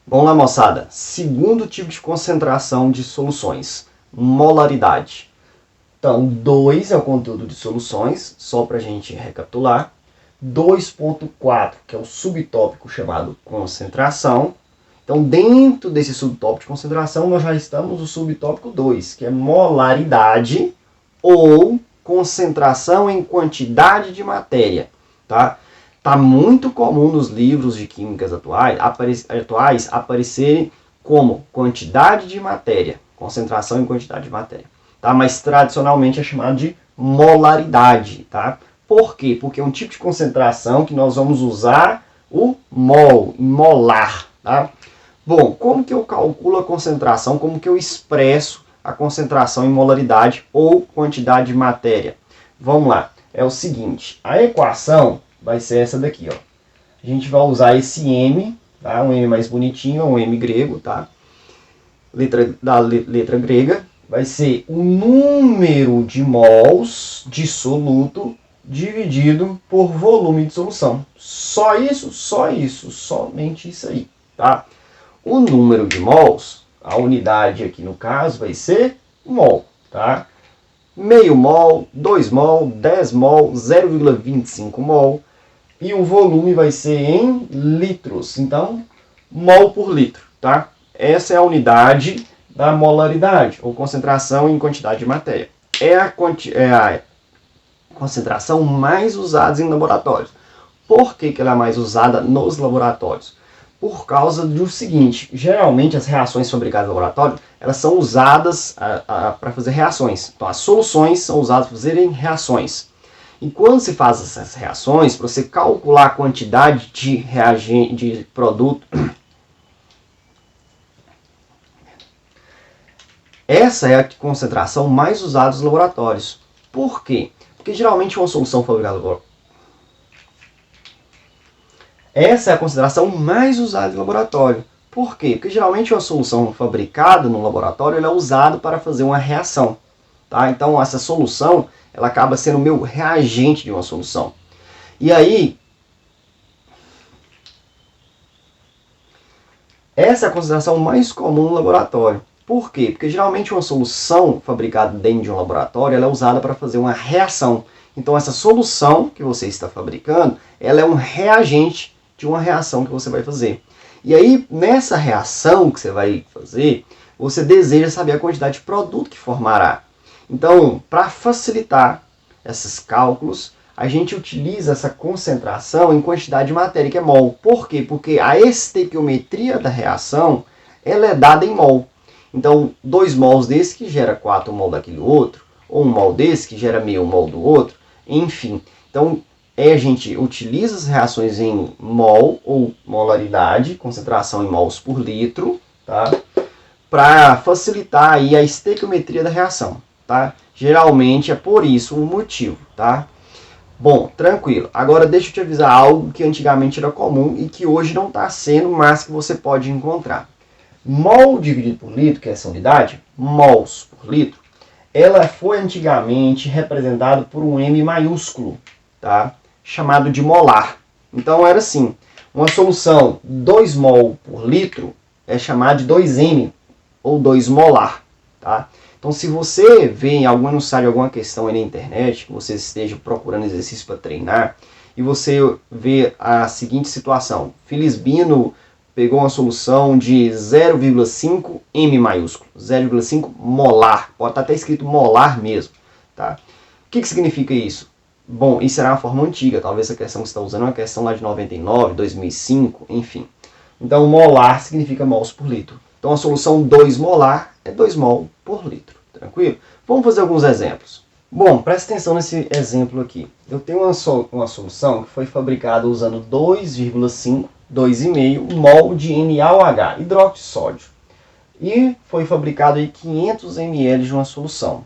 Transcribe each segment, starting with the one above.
Vamos lá, moçada. Segundo tipo de concentração de soluções, molaridade. Então, 2 é o conteúdo de soluções, só para a gente recapitular. 2.4, que é o subtópico chamado concentração. Então, dentro desse subtópico de concentração, nós já estamos no subtópico 2, que é molaridade ou concentração em quantidade de matéria. Tá? Tá muito comum nos livros de químicas atuais aparecerem como quantidade de matéria, concentração em quantidade de matéria. Tá? Mas tradicionalmente é chamado de molaridade. Tá? Por quê? Porque é um tipo de concentração que nós vamos usar o mol, molar. Tá? Bom, como que eu calculo a concentração? Como que eu expresso a concentração em molaridade ou quantidade de matéria? Vamos lá. É o seguinte, a equação vai ser essa daqui, ó. A gente vai usar esse M, tá? Um M mais bonitinho, um M grego, tá? Letra grega. Vai ser o número de mols de soluto dividido por volume de solução. Só isso, somente isso aí, tá? O número de mols, a unidade aqui no caso vai ser mol, tá? Meio mol, 2 mol, 10 mol, 0,25 mol. E o volume vai ser em litros. Então, mol por litro, tá? Essa é a unidade da molaridade, ou concentração em quantidade de matéria. É a concentração mais usada em laboratórios. Por que ela é mais usada nos laboratórios? Por causa do seguinte, geralmente as reações fabricadas no laboratório, elas são usadas para fazer reações. Então as soluções são usadas para fazerem reações. E quando se faz essas reações, para você calcular a quantidade de reagente, de produto, essa é a concentração mais usada nos laboratórios. Por quê? Porque geralmente uma solução fabricada no laboratório, essa é a concentração mais usada em laboratório. Por quê? Porque geralmente uma solução fabricada no laboratório ela é usada para fazer uma reação. Tá? Então essa solução ela acaba sendo o meu reagente de uma solução. E aí, essa é a concentração mais comum no laboratório. Por quê? Porque geralmente uma solução fabricada dentro de um laboratório ela é usada para fazer uma reação. Então essa solução que você está fabricando ela é um reagente de uma reação que você vai fazer. E aí, nessa reação que você vai fazer, você deseja saber a quantidade de produto que formará. Então, para facilitar esses cálculos, a gente utiliza essa concentração em quantidade de matéria, que é mol. Por quê? Porque a estequiometria da reação ela é dada em mol. Então, 2 mols desse que gera 4 mol daquele outro, ou 1 mol desse que gera meio mol do outro, enfim. Então, a gente utiliza as reações em mol ou molaridade, concentração em mols por litro, tá? Para facilitar aí a estequiometria da reação, tá? Geralmente é por isso o motivo, tá? Bom, tranquilo. Agora deixa eu te avisar algo que antigamente era comum e que hoje não está sendo, mas que você pode encontrar. Mol dividido por litro, que é essa unidade, mols por litro, ela foi antigamente representada por um M maiúsculo, tá? Chamado de molar. Então era assim, uma solução 2 mol por litro é chamada de 2M, ou 2 molar. Tá? Então se você vê em algum enunciado, alguma questão aí na internet, que você esteja procurando exercício para treinar, e você vê a seguinte situação, Felisbino pegou uma solução de 0,5 M maiúsculo, 0,5 molar, pode estar até escrito molar mesmo. Tá? O que significa isso? Bom, isso era uma forma antiga, talvez essa questão que você está usando é uma questão lá de 99, 2005, enfim. Então, molar significa mols por litro. Então, a solução 2 molar é 2 mol por litro, tranquilo? Vamos fazer alguns exemplos. Bom, presta atenção nesse exemplo aqui. Eu tenho uma solução que foi fabricada usando 2,5, 2,5 mol de NaOH, hidróxido de sódio. E foi fabricado aí 500 ml de uma solução.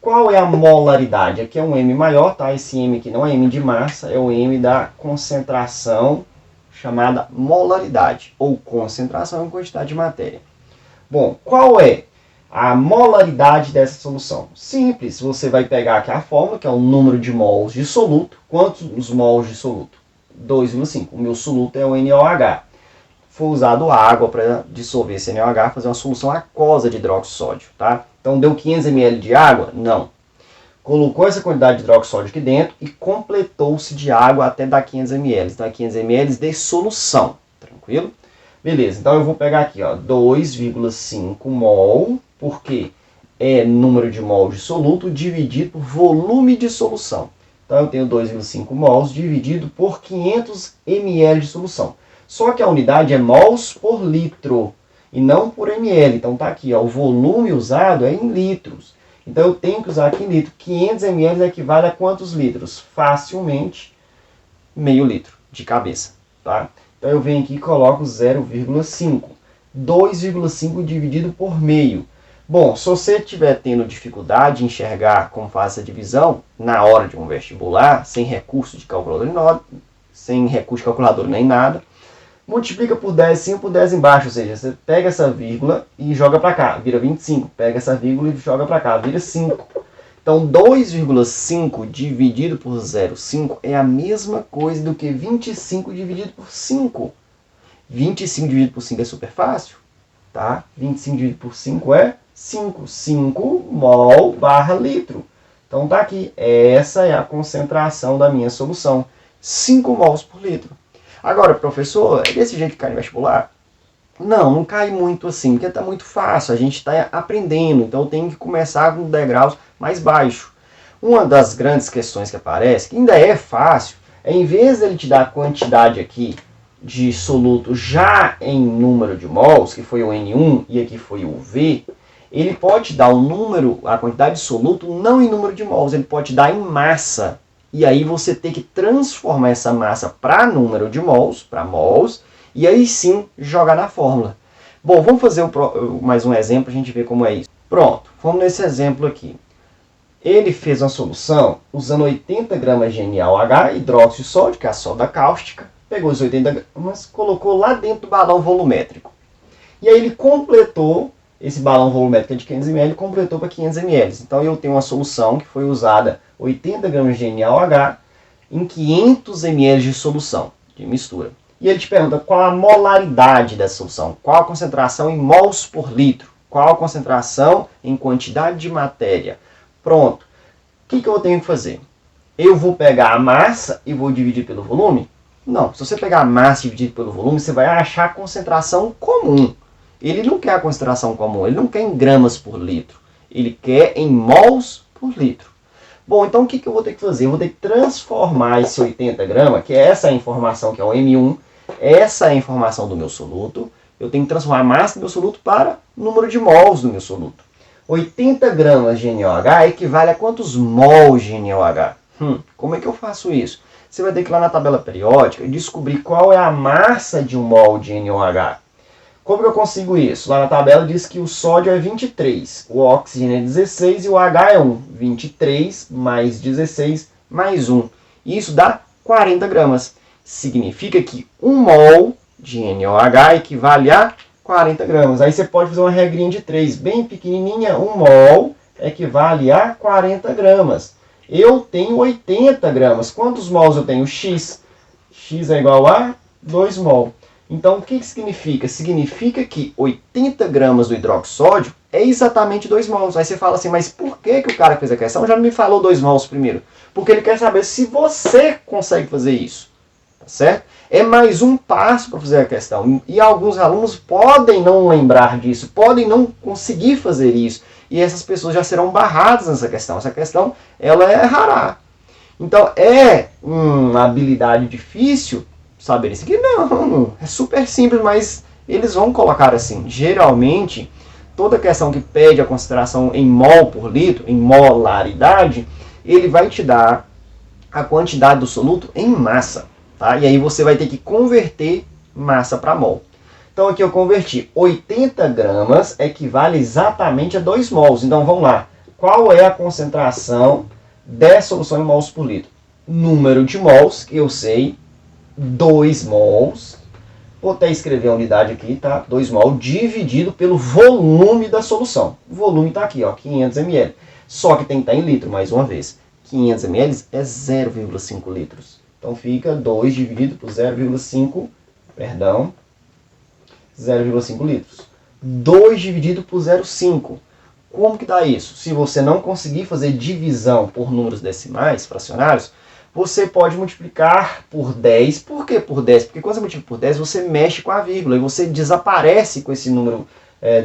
Qual é a molaridade? Aqui é um M maior, tá? Esse M aqui não é M de massa, é o M da concentração, chamada molaridade, ou concentração em quantidade de matéria. Bom, qual é a molaridade dessa solução? Simples, você vai pegar aqui a fórmula, que é o número de mols de soluto. Quantos mols de soluto? 2,5. O meu soluto é o NaOH. foi usado água para dissolver esse NaOH, fazer uma solução aquosa de hidróxido de sódio, tá? Então deu 500 ml de água? Não. Colocou essa quantidade de hidróxido de sódio aqui dentro e completou-se de água até dar 500 ml. Então é 500 ml de solução, tranquilo? Beleza, então eu vou pegar aqui, ó, 2,5 mol, porque é número de mol de soluto dividido por volume de solução. Então eu tenho 2,5 mols dividido por 500 ml de solução. Só que a unidade é mols por litro e não por ml. Então tá aqui, ó, o volume usado é em litros. Então eu tenho que usar aqui em litro. 500 ml equivale a quantos litros? Facilmente meio litro de cabeça, tá? Então eu venho aqui e coloco 0,5. 2,5 dividido por meio. Bom, se você estiver tendo dificuldade em enxergar como faz essa divisão na hora de um vestibular, sem recurso de calculadora, nem nada, multiplica por 10 em cima, por 10 embaixo, ou seja, você pega essa vírgula e joga para cá, vira 25. Pega essa vírgula e joga para cá, vira 5. Então 2,5 dividido por 0,5 é a mesma coisa do que 25 dividido por 5. 25 dividido por 5 é super fácil, tá? 25 dividido por 5 é 5. 5 mol barra litro. Então tá aqui, essa é a concentração da minha solução. 5 mols por litro. Agora, professor, é desse jeito que cai no vestibular? Não cai muito assim, porque está muito fácil, a gente está aprendendo, então tem que começar com degraus mais baixos. Uma das grandes questões que aparece, que ainda é fácil, é em vez de ele te dar a quantidade aqui de soluto já em número de mols, que foi o N1 e aqui foi o V, ele pode te dar o número, a quantidade de soluto não em número de mols, ele pode te dar em massa. E aí você tem que transformar essa massa para número de mols, para mols, e aí sim jogar na fórmula. Bom, vamos fazer mais um exemplo para a gente ver como é isso. Pronto, vamos nesse exemplo aqui. Ele fez uma solução usando 80 gramas de NaOH, hidróxido de sódio, que é a soda cáustica, pegou os 80 gramas, colocou lá dentro do balão volumétrico. E aí ele completou, esse balão volumétrico de 500 ml, completou para 500 ml. Então eu tenho uma solução que foi usada 80 gramas de NaOH em 500 ml de solução, de mistura. E ele te pergunta qual a molaridade dessa solução, qual a concentração em mols por litro, qual a concentração em quantidade de matéria. Pronto. O que eu tenho que fazer? Eu vou pegar a massa e vou dividir pelo volume? Não. Se você pegar a massa e dividir pelo volume, você vai achar a concentração comum. Ele não quer a concentração comum, ele não quer em gramas por litro. Ele quer em mols por litro. Bom, então o que eu vou ter que fazer? Eu vou ter que transformar esse 80 gramas, que é essa informação que é o M1, essa é a informação do meu soluto. Eu tenho que transformar a massa do meu soluto para o número de mols do meu soluto. 80 gramas de NaOH equivale a quantos mols de NaOH? Como é que eu faço isso? Você vai ter que ir lá na tabela periódica e descobrir qual é a massa de um mol de NaOH. Como que eu consigo isso? Lá na tabela diz que o sódio é 23, o oxigênio é 16 e o H é 1. 23 mais 16 mais 1. Isso dá 40 gramas. Significa que 1 mol de NaOH equivale a 40 gramas. Aí você pode fazer uma regrinha de 3, bem pequenininha. 1 mol equivale a 40 gramas. Eu tenho 80 gramas. Quantos mols eu tenho? X. X é igual a 2 mol. Então, o que significa? Significa que 80 gramas do hidroxódio é exatamente 2 mols. Aí você fala assim, mas por que o cara fez a questão já não me falou 2 mols primeiro? Porque ele quer saber se você consegue fazer isso. Tá certo? É mais um passo para fazer a questão. E alguns alunos podem não lembrar disso, podem não conseguir fazer isso. E essas pessoas já serão barradas nessa questão. Essa questão, ela é rara. Então, é uma habilidade difícil saber isso aqui? Não, é super simples, mas eles vão colocar assim. Geralmente, toda questão que pede a consideração em mol por litro, em molaridade, ele vai te dar a quantidade do soluto em massa. Tá? E aí você vai ter que converter massa para mol. Então aqui eu converti 80 gramas equivale exatamente a 2 mols. Então vamos lá. Qual é a concentração dessa solução em mols por litro? Número de mols, que eu sei, 2 mols. Vou até escrever a unidade aqui, tá? 2 mol dividido pelo volume da solução. O volume está aqui, ó, 500 ml. Só que tem que estar em litro, mais uma vez. 500 ml é 0,5 litros. Então fica 2 dividido por 0,5, perdão, 0,5 litros. 2 dividido por 0,5. Como que dá isso? Se você não conseguir fazer divisão por números decimais, fracionários, você pode multiplicar por 10. Por que por 10? Porque quando você multiplica por 10, você mexe com a vírgula e você desaparece com esse número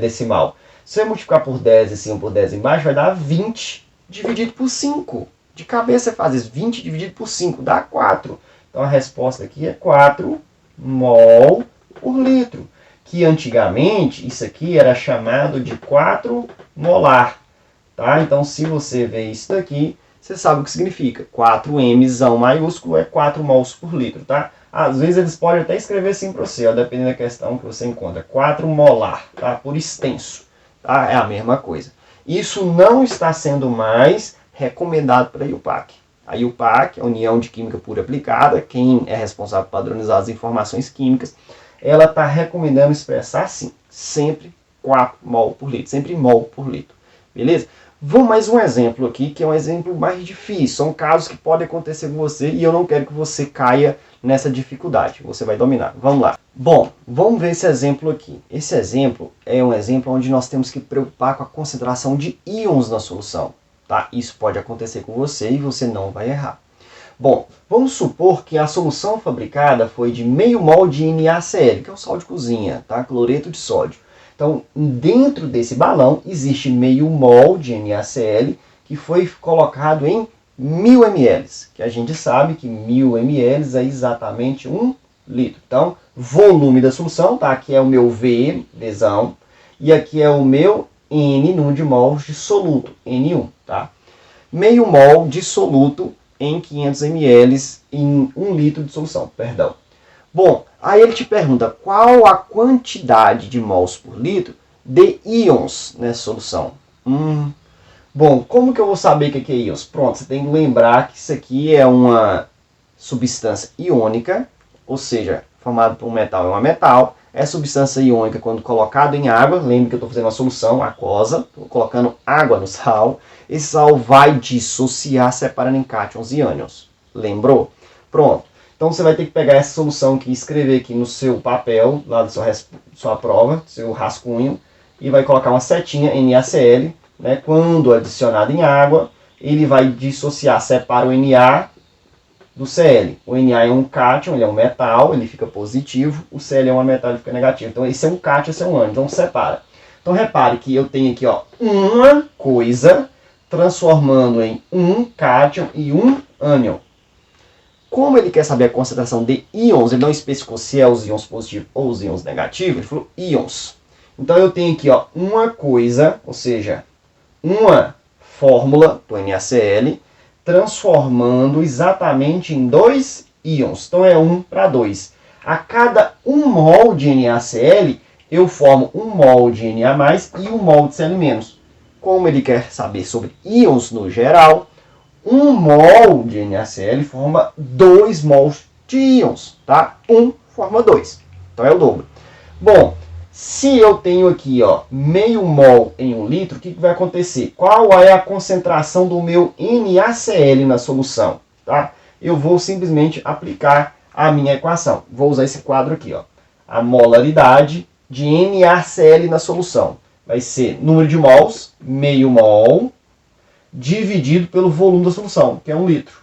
decimal. Se você multiplicar por 10 em cima por 10 embaixo, vai dar 20 dividido por 5. De cabeça você faz isso. 20 dividido por 5 dá 4. Então a resposta aqui é 4 mol por litro. Que antigamente isso aqui era chamado de 4 molar. Tá? Então se você vê isso daqui, você sabe o que significa. 4Mzão maiúsculo é 4 mols por litro. Tá? Às vezes eles podem até escrever assim para você, ó, dependendo da questão que você encontra. 4 molar, tá? Por extenso. Tá? É a mesma coisa. Isso não está sendo mais recomendado para a IUPAC. A IUPAC, a União de Química Pura Aplicada, quem é responsável por padronizar as informações químicas, ela está recomendando expressar assim, sempre 4 mol por litro, sempre mol por litro. Beleza? Vou mais um exemplo aqui, que é um exemplo mais difícil. São casos que podem acontecer com você e eu não quero que você caia nessa dificuldade. Você vai dominar. Vamos lá. Bom, vamos ver esse exemplo aqui. Esse exemplo é um exemplo onde nós temos que preocupar com a concentração de íons na solução. Tá? Isso pode acontecer com você e você não vai errar. Bom, vamos supor que a solução fabricada foi de meio mol de NaCl, que é o sal de cozinha, tá? Cloreto de sódio. Então, dentro desse balão existe meio mol de NaCl que foi colocado em 1000 ml, que a gente sabe que 1000 ml é exatamente 1 litro. Então, volume da solução, tá? Aqui é o meu V, Vzão, e aqui é o meu N, número de mols de soluto, N1, tá? Meio mol de soluto em 500 ml em 1 litro de solução, perdão. Bom, aí ele te pergunta qual a quantidade de mols por litro de íons nessa solução. Bom, como que eu vou saber o que é íons? Pronto, você tem que lembrar que isso aqui é uma substância iônica, ou seja, formado por um metal é uma metal. É substância iônica quando colocado em água. Lembre que eu estou fazendo uma solução aquosa, estou colocando água no sal. Esse sal vai dissociar separando em cátions e ânions. Lembrou? Pronto. Então você vai ter que pegar essa solução aqui e escrever aqui no seu papel, lá da sua prova, seu rascunho, e vai colocar uma setinha NaCl, né? Quando adicionado em água, ele vai dissociar, separa o Na do Cl. O Na é um cátion, ele é um metal, ele fica positivo, o Cl é uma metal, ele fica negativo. Então esse é um cátion, esse é um ânion, então separa. Então repare que eu tenho aqui, ó, uma coisa transformando em um cátion e um ânion. Como ele quer saber a concentração de íons, ele não especificou se é os íons positivos ou os íons negativos, ele falou íons. Então eu tenho aqui, ó, uma coisa, ou seja, uma fórmula do NaCl, transformando exatamente em 2 íons. Então é 1 para 2. A cada 1 mol de NaCl, eu formo 1 mol de Na+, e 1 mol de Cl-. Como ele quer saber sobre íons no geral, 1 mol de NaCl forma 2 mols de íons, tá? 1 forma 2. Então é o dobro. Bom, se eu tenho aqui, ó, meio mol em 1 litro, o que vai acontecer? Qual é a concentração do meu NaCl na solução? Tá? Eu vou simplesmente aplicar a minha equação. Vou usar esse quadro aqui, ó. A molaridade de NaCl na solução vai ser número de mols, meio mol, dividido pelo volume da solução, que é 1 litro.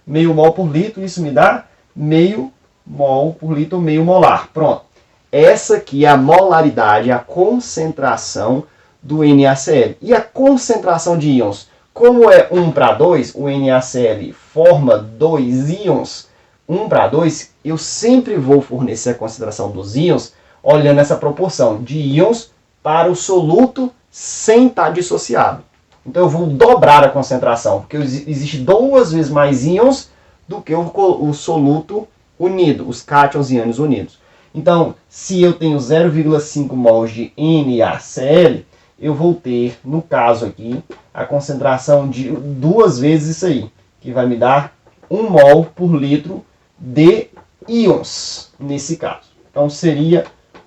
Meio mol por litro, isso me dá meio mol por litro, meio molar. Pronto. Essa aqui é a molaridade, a concentração do NaCl. E a concentração de íons? Como é 1 para 2, o NaCl forma 2 íons, 1 para 2, eu sempre vou fornecer a concentração dos íons olhando essa proporção de íons para o soluto sem estar dissociado. Então eu vou dobrar a concentração, porque existe 2 vezes mais íons do que o soluto unido, os cátions e ânions unidos. Então, se eu tenho 0,5 mols de NaCl, eu vou ter, no caso aqui, a concentração de 2 vezes isso aí, que vai me dar 1 mol por litro de íons, nesse caso. Então, seria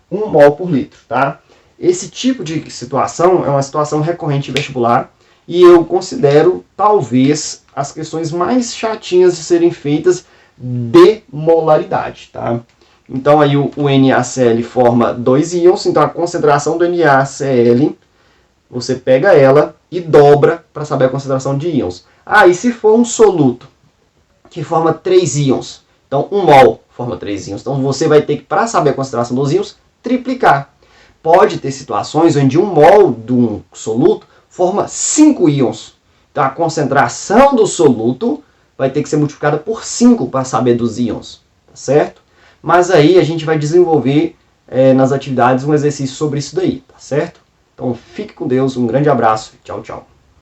1 mol por litro, tá? Esse tipo de situação é uma situação recorrente em vestibular e eu considero, talvez, as questões mais chatinhas de serem feitas de molaridade, tá? Então aí o NaCl forma 2 íons, então a concentração do NaCl, você pega ela e dobra para saber a concentração de íons. Ah, e se for um soluto que forma 3 íons, então 1 mol forma 3 íons, então você vai ter que, para saber a concentração dos íons, triplicar. Pode ter situações onde 1 mol de um soluto forma 5 íons. Então a concentração do soluto vai ter que ser multiplicada por 5 para saber dos íons, tá certo? Mas aí a gente vai desenvolver nas atividades um exercício sobre isso daí, tá certo? Então fique com Deus, um grande abraço, tchau, tchau.